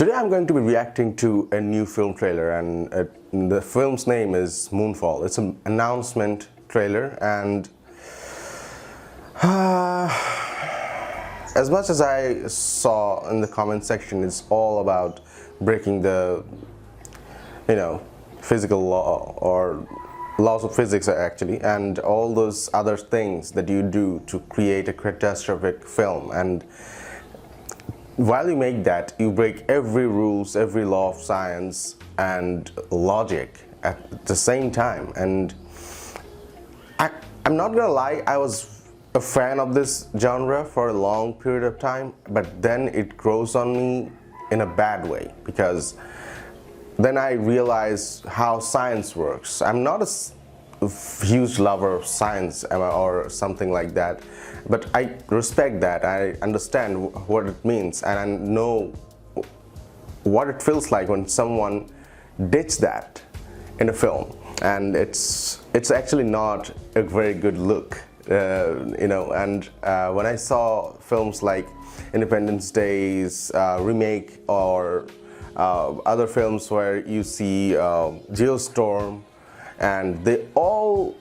Today I'm going to be reacting to a new film trailer, and the film's name is Moonfall. It's an announcement trailer, and as much as I saw in the comment section, it's all about breaking the physical law or laws of physics actually, and all those other things that you do to create a catastrophic film. And while you make that, you break every rules, every law of science and logic at the same time. And I'm not gonna lie, I was a fan of this genre for a long period of time, but then it grows on me in a bad way, because then I realized how science works. I'm not a huge lover of science or something like that, but I respect that. I understand what it means, and I know what it feels like when someone ditches that in a film, and it's actually not a very good look, and when I saw films like Independence Day's remake, or other films where you see Geostorm, and they all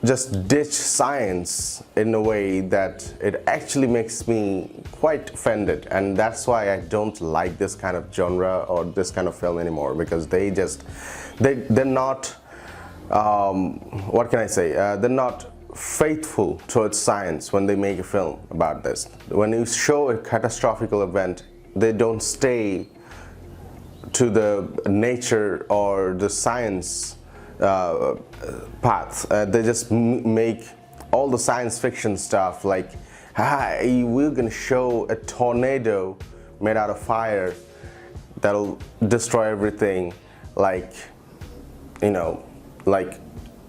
just ditch science in a way that it actually makes me quite offended. And that's why I don't like this kind of genre or this kind of film anymore, because they're not what can I say, they're not faithful towards science when they make a film about this. When you show a catastrophic event, they don't stay to the nature or the science path. They just make all the science fiction stuff like, hi, we're gonna show a tornado made out of fire that'll destroy everything, like like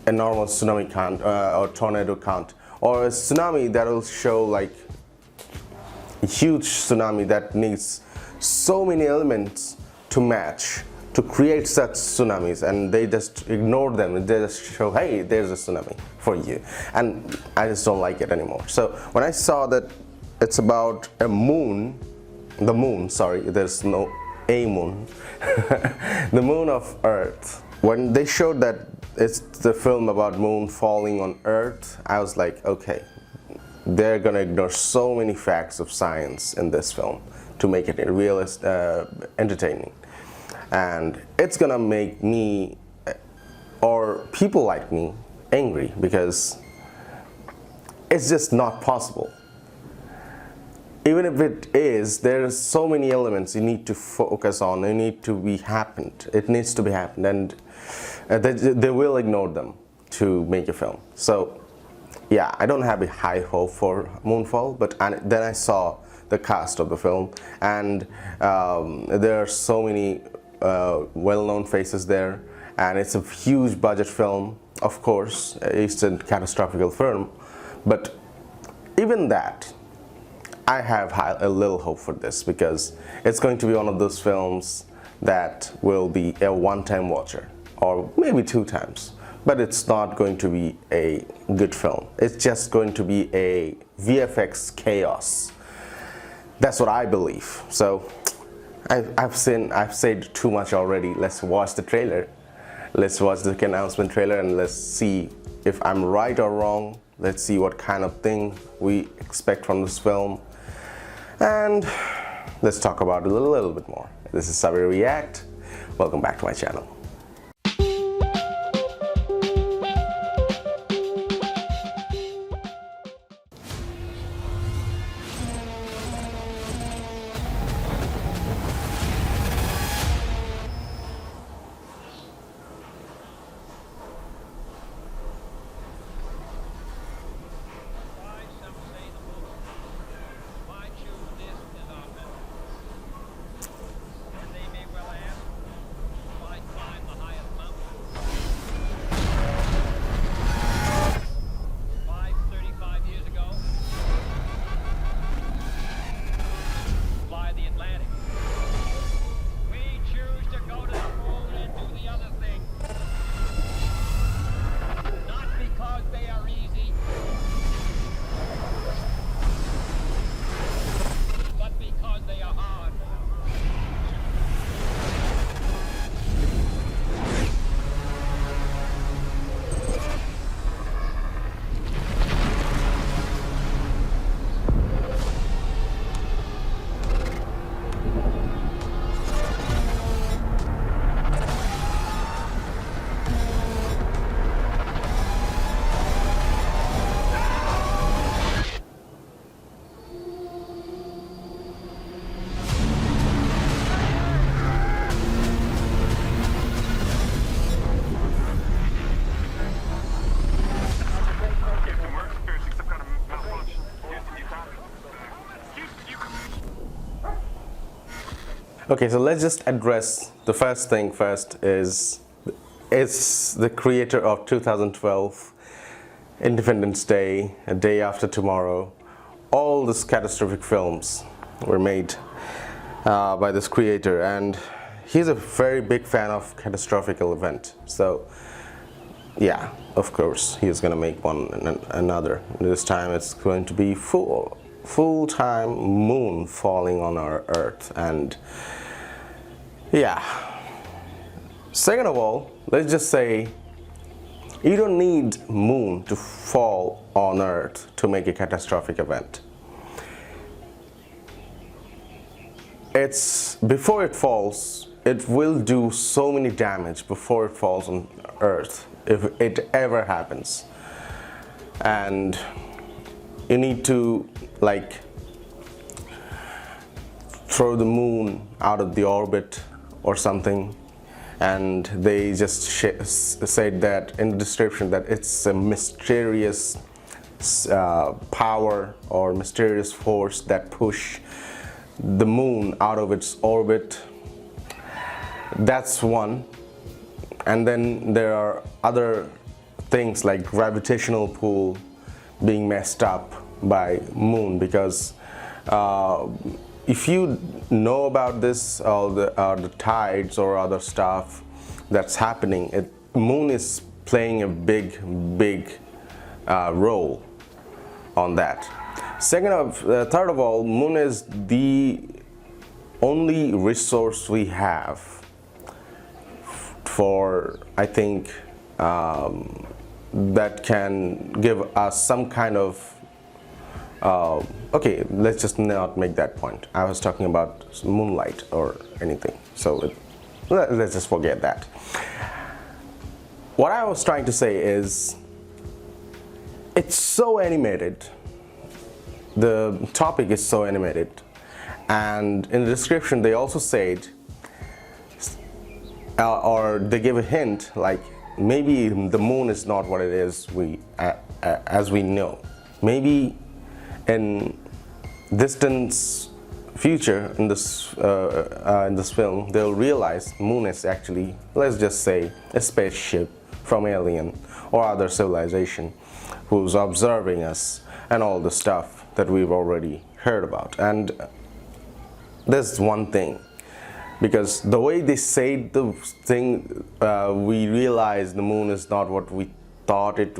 a normal tsunami can't, or tornado can't, or a tsunami that'll show like a huge tsunami that needs so many elements to match to create such tsunamis, and they just ignore them. They just show, hey, there's a tsunami for you, and I just don't like it anymore. So when I saw that it's about a moon, the moon, sorry, there's no a moon, the moon of Earth. When they showed that it's the film about moon falling on Earth, I was like, okay, they're gonna ignore so many facts of science in this film to make it realist, entertaining. And it's gonna make me, or people like me, angry, because it's just not possible. Even if it is, there's so many elements you need to focus on. It needs to be happened. It needs to be happened, and they will ignore them to make a film. So yeah, I don't have a high hope for Moonfall, but then I saw the cast of the film, and there are so many well-known faces there, and it's a huge budget film. Of course, it's a catastrophic film, but even that, I have a little hope for this, because it's going to be one of those films that will be a one-time watcher, or maybe 2 times, but it's not going to be a good film. It's just going to be a VFX chaos. That's what I believe. So I've said too much already. Let's watch the trailer. Let's watch the announcement trailer, and let's see if I'm right or wrong. Let's see what kind of thing we expect from this film, and let's talk about it a little bit more. This is Sabir React. Welcome back to my channel. Okay, so let's just address the first thing first is the creator of 2012, Independence Day, A Day After Tomorrow. All these catastrophic films were made by this creator, and he's a very big fan of catastrophic event. So yeah, of course he's gonna make another. This time it's going to be full-time moon falling on our earth. And yeah, second of all, let's just say you don't need moon to fall on earth to make a catastrophic event. It's before it falls, it will do so many damage before it falls on earth, if it ever happens. And you need to like throw the moon out of the orbit or something, and they just said that in the description that it's a mysterious power or mysterious force that push the moon out of its orbit. That's one. And then there are other things like gravitational pull being messed up by moon, because if you know about this, all the tides or other stuff that's happening, moon is playing a big role on that. Third of all, moon is the only resource we have for, I think, that can give us some kind of okay, let's just not make that point. I was talking about moonlight or anything, so let's just forget that. What I was trying to say is, it's so animated. The topic is so animated, and in the description they also said, or they give a hint, like maybe the moon is not what it is as we know. Maybe in distant future, in this film, they'll realize moon is actually, let's just say, a spaceship from alien or other civilization who's observing us and all the stuff that we've already heard about. And there's one thing, because the way they say the thing, we realize the moon is not what we thought it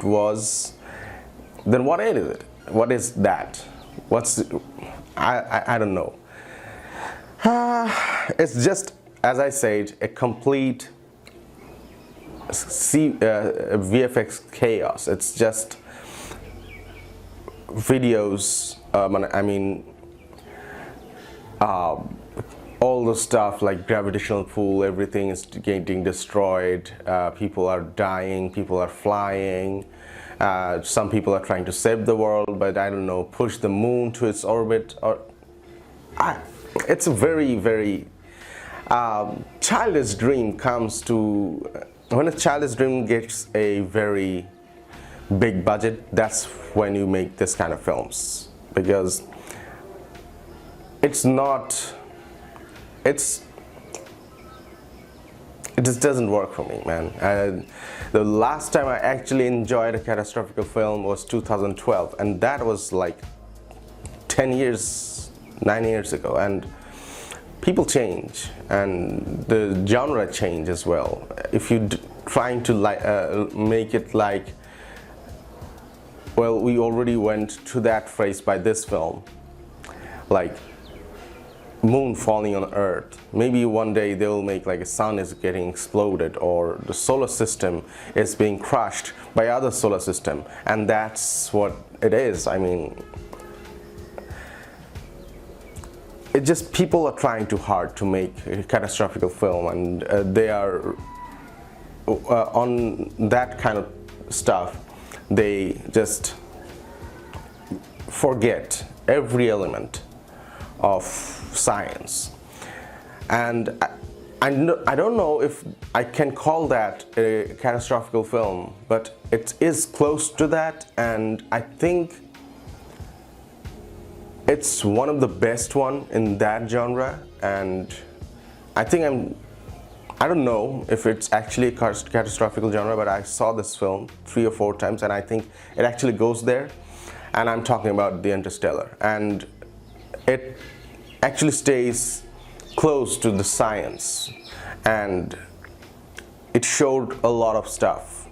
was. Then what is it? What is that? I don't know. It's just, as I said, a complete VFX chaos. It's just videos, all the stuff like gravitational pull, everything is getting destroyed, people are dying, people are flying, some people are trying to save the world, but I don't know, push the moon to its orbit, or it's a very childish dream comes to, when a childish dream gets a very big budget, that's when you make this kind of films, because it just doesn't work for me, man. The last time I actually enjoyed a catastrophic film was 2012, and that was like 9 years ago, and people change and the genre change as well. If you trying to make it like, well, we already went to that phrase by this film, like moon falling on earth. Maybe one day they'll make like a sun is getting exploded, or the solar system is being crushed by other solar system, and that's what it is. I mean, it just, people are trying too hard to make a catastrophic film, and they are on that kind of stuff. They just forget every element of science, and I don't know if I can call that a catastrophic film, but it is close to that. And I think it's one of the best one in that genre, and I think I don't know if it's actually a catastrophic genre, but I saw this film 3 or 4 times and I think it actually goes there. And I'm talking about The Interstellar, and it actually stays close to the science, and it showed a lot of stuff.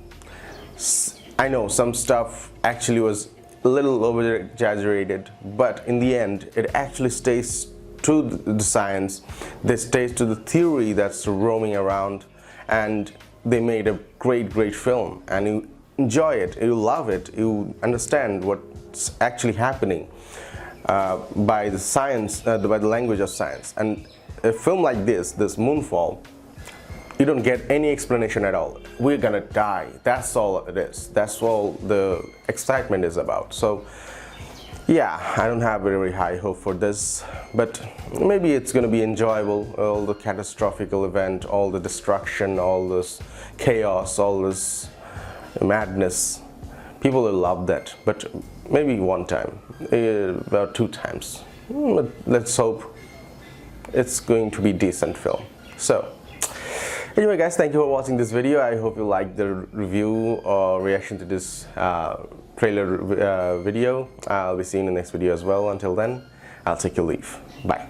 I know some stuff actually was a little over exaggerated, but in the end it actually stays to the science. They stays to the theory that's roaming around, and they made a great film, and you enjoy it, you love it, you understand what's actually happening by the science, by the language of science. And a film like this Moonfall, you don't get any explanation at all. We're gonna die, that's all it is, that's all the excitement is about. So yeah, I don't have very high hope for this, but maybe it's gonna be enjoyable. All the catastrophic event, all the destruction, all this chaos, all this madness, people will love that. But maybe one time, about 2 times. But let's hope it's going to be decent film. So anyway guys, thank you for watching this video. I hope you liked the review or reaction to this trailer video. I'll be seeing you in the next video as well. Until then, I'll take your leave. Bye.